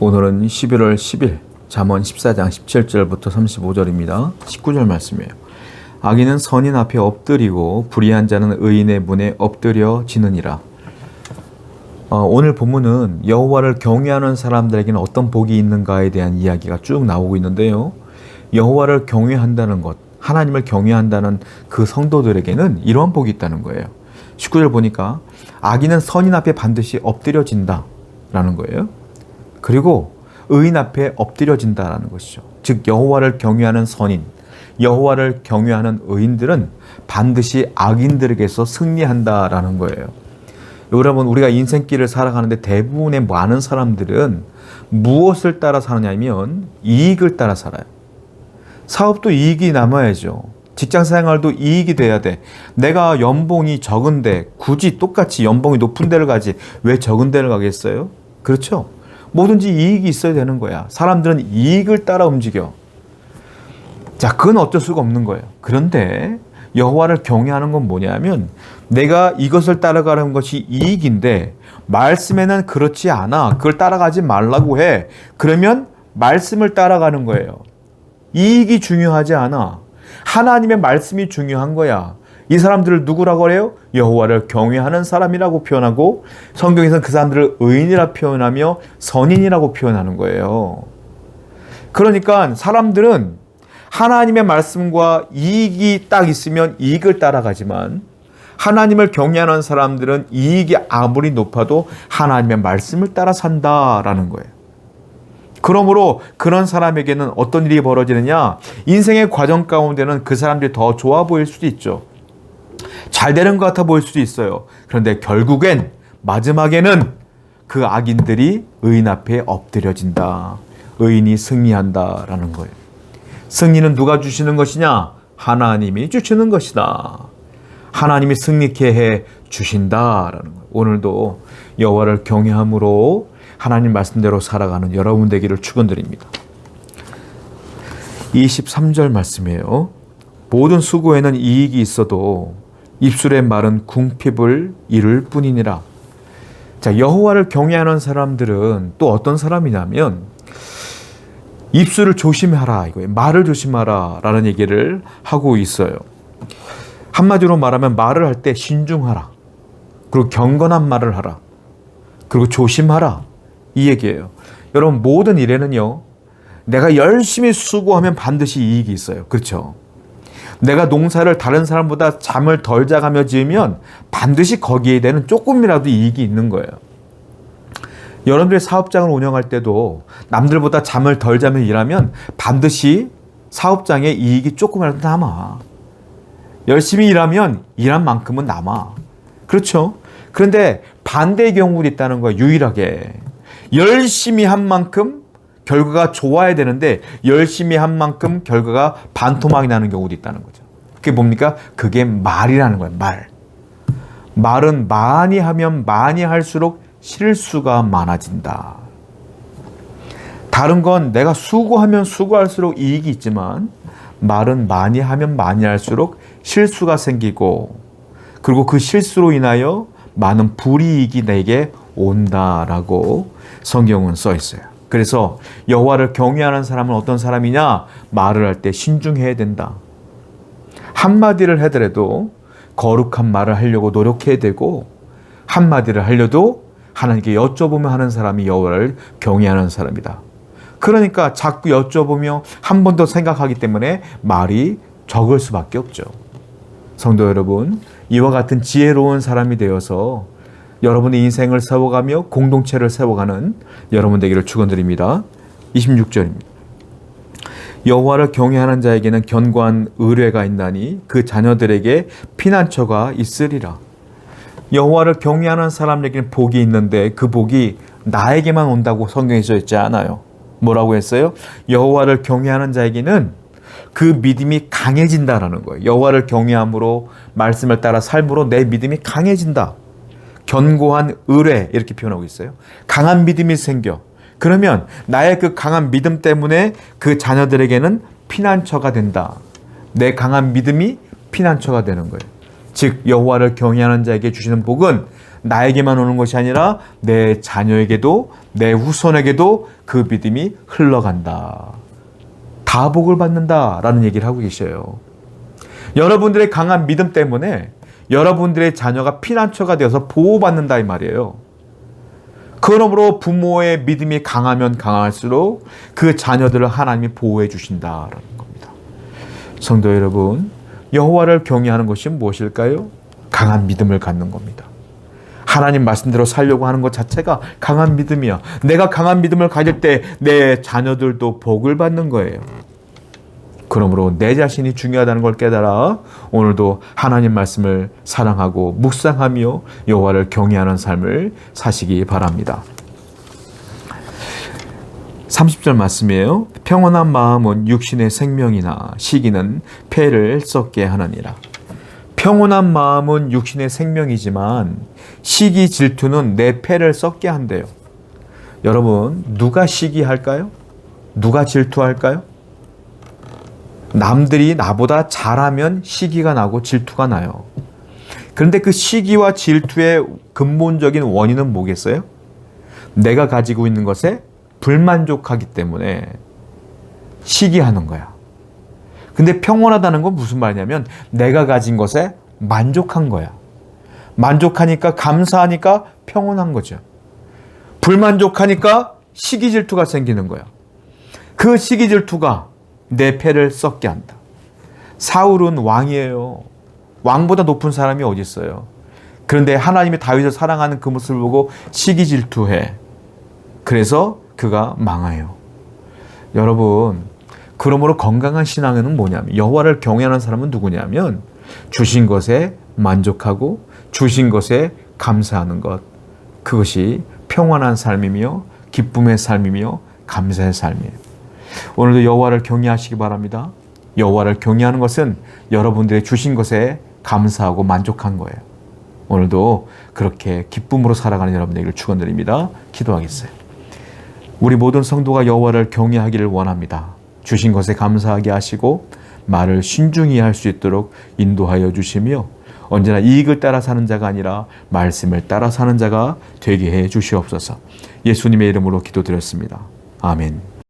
오늘은 11월 10일 잠언 14장 17절부터 35절입니다. 19절 말씀이에요. 악인은 선인 앞에 엎드리고 불의한 자는 의인의 문에 엎드려지느니라. 오늘 본문은 여호와를 경외하는 사람들에게는 어떤 복이 있는가에 대한 이야기가 쭉 나오고 있는데요. 여호와를 경외한다는 것, 하나님을 경외한다는 그 성도들에게는 이러한 복이 있다는 거예요. 19절 보니까 악인은 선인 앞에 반드시 엎드려진다 라는 거예요. 그리고 의인 앞에 엎드려진다라는 것이죠. 즉 여호와를 경외하는 선인, 여호와를 경외하는 의인들은 반드시 악인들에게서 승리한다라는 거예요. 여러분, 우리가 인생길을 살아가는데 대부분의 많은 사람들은 무엇을 따라 사느냐면 이익을 따라 살아요. 사업도 이익이 남아야죠. 직장생활도 이익이 돼야 돼. 내가 연봉이 적은데 굳이 똑같이 연봉이 높은 데를 가지 왜 적은 데를 가겠어요? 그렇죠? 뭐든지 이익이 있어야 되는 거야. 사람들은 이익을 따라 움직여. 자, 그건 어쩔 수가 없는 거예요. 그런데 여호와를 경외하는 건 뭐냐면 내가 이것을 따라가는 것이 이익인데 말씀에는 그렇지 않아. 그걸 따라가지 말라고 해. 그러면 말씀을 따라가는 거예요. 이익이 중요하지 않아. 하나님의 말씀이 중요한 거야. 이 사람들을 누구라고 그래요? 여호와를 경외하는 사람이라고 표현하고 성경에서는 그 사람들을 의인이라 표현하며 선인이라고 표현하는 거예요. 그러니까 사람들은 하나님의 말씀과 이익이 딱 있으면 이익을 따라가지만 하나님을 경외하는 사람들은 이익이 아무리 높아도 하나님의 말씀을 따라 산다라는 거예요. 그러므로 그런 사람에게는 어떤 일이 벌어지느냐? 인생의 과정 가운데는 그 사람들이 더 좋아 보일 수도 있죠. 잘 되는 것 같아 보일 수도 있어요. 그런데 결국엔 마지막에는 그 악인들이 의인 앞에 엎드려진다. 의인이 승리한다라는 거예요. 승리는 누가 주시는 것이냐? 하나님이 주시는 것이다. 하나님이 승리케 해 주신다라는 거예요. 오늘도 여호와를 경외함으로 하나님 말씀대로 살아가는 여러분 되기를 축원드립니다. 23절 말씀이에요. 모든 수고에는 이익이 있어도 입술의 말은 궁핍을 이룰 뿐이니라. 자, 여호와를 경외하는 사람들은 또 어떤 사람이냐면 입술을 조심하라 이거예요. 말을 조심하라 라는 얘기를 하고 있어요. 한마디로 말하면 말을 할 때 신중하라. 그리고 경건한 말을 하라. 그리고 조심하라. 이 얘기예요. 여러분, 모든 일에는요, 내가 열심히 수고하면 반드시 이익이 있어요. 그렇죠? 내가 농사를 다른 사람보다 잠을 덜 자가며 지으면 반드시 거기에 대한 조금이라도 이익이 있는 거예요. 여러분들이 사업장을 운영할 때도 남들보다 잠을 덜 자며 일하면 반드시 사업장에 이익이 조금이라도 남아. 열심히 일하면 일한 만큼은 남아. 그렇죠? 그런데 반대의 경우도 있다는 거예요. 유일하게. 열심히 한 만큼 결과가 좋아야 되는데 열심히 한 만큼 결과가 반토막이 나는 경우도 있다는 거죠. 그게 뭡니까? 그게 말이라는 거예요. 말. 말은 많이 하면 많이 할수록 실수가 많아진다. 다른 건 내가 수고하면 수고할수록 이익이 있지만 말은 많이 하면 많이 할수록 실수가 생기고 그리고 그 실수로 인하여 많은 불이익이 내게 온다라고 성경은 써 있어요. 그래서 여호와를 경외하는 사람은 어떤 사람이냐? 말을 할 때 신중해야 된다. 한마디를 하더라도 거룩한 말을 하려고 노력해야 되고 한마디를 하려도 하나님께 여쭤보며 하는 사람이 여호와를 경외하는 사람이다. 그러니까 자꾸 여쭤보며 한 번 더 생각하기 때문에 말이 적을 수밖에 없죠. 성도 여러분, 이와 같은 지혜로운 사람이 되어서 여러분의 인생을 세워가며 공동체를 세워가는 여러분 되기를 축원드립니다. 26절입니다. 여호와를 경외하는 자에게는 견고한 의뢰가 있나니 그 자녀들에게 피난처가 있으리라. 여호와를 경외하는 사람에게는 복이 있는데 그 복이 나에게만 온다고 성경에 써 있지 않아요. 뭐라고 했어요? 여호와를 경외하는 자에게는 그 믿음이 강해진다라는 거예요. 여호와를 경외함으로 말씀을 따라 삶으로 내 믿음이 강해진다. 견고한 의뢰 이렇게 표현하고 있어요. 강한 믿음이 생겨. 그러면 나의 그 강한 믿음 때문에 그 자녀들에게는 피난처가 된다. 내 강한 믿음이 피난처가 되는 거예요. 즉 여호와를 경외하는 자에게 주시는 복은 나에게만 오는 것이 아니라 내 자녀에게도 내 후손에게도 그 믿음이 흘러간다. 다 복을 받는다라는 얘기를 하고 계셔요. 여러분들의 강한 믿음 때문에 여러분들의 자녀가 피난처가 되어서 보호받는다 이 말이에요. 그러므로 부모의 믿음이 강하면 강할수록 그 자녀들을 하나님이 보호해 주신다라는 겁니다. 성도 여러분, 여호와를 경외하는 것이 무엇일까요? 강한 믿음을 갖는 겁니다. 하나님 말씀대로 살려고 하는 것 자체가 강한 믿음이야. 내가 강한 믿음을 가질 때 내 자녀들도 복을 받는 거예요. 그러므로 내 자신이 중요하다는 걸 깨달아 오늘도 하나님 말씀을 사랑하고 묵상하며 여호와를 경외하는 삶을 사시기 바랍니다. 30절 말씀이에요. 평온한 마음은 육신의 생명이나 시기는 폐를 썩게 하느니라. 평온한 마음은 육신의 생명이지만 시기 질투는 내 폐를 썩게 한대요. 여러분, 누가 시기할까요? 누가 질투할까요? 남들이 나보다 잘하면 시기가 나고 질투가 나요. 그런데 그 시기와 질투의 근본적인 원인은 뭐겠어요? 내가 가지고 있는 것에 불만족하기 때문에 시기하는 거야. 근데 평온하다는 건 무슨 말이냐면 내가 가진 것에 만족한 거야. 만족하니까 감사하니까 평온한 거죠. 불만족하니까 시기 질투가 생기는 거야. 그 시기 질투가 내 폐를 썩게 한다. 사울은 왕이에요. 왕보다 높은 사람이 어디 있어요. 그런데 하나님이 다윗을 사랑하는 그 모습을 보고 시기 질투해. 그래서 그가 망해요. 여러분, 그러므로 건강한 신앙은 뭐냐면 여호와를 경외하는 사람은 누구냐면 주신 것에 만족하고 주신 것에 감사하는 것. 그것이 평안한 삶이며 기쁨의 삶이며 감사의 삶이에요. 오늘도 여호와를 경외하시기 바랍니다. 여호와를 경외하는 것은 여러분들의 주신 것에 감사하고 만족한 거예요. 오늘도 그렇게 기쁨으로 살아가는 여러분들에게 축원드립니다. 기도하겠어요. 우리 모든 성도가 여호와를 경외하기를 원합니다. 주신 것에 감사하게 하시고 말을 신중히 할 수 있도록 인도하여 주시며 언제나 이익을 따라 사는 자가 아니라 말씀을 따라 사는 자가 되게 해 주시옵소서. 예수님의 이름으로 기도드렸습니다. 아멘.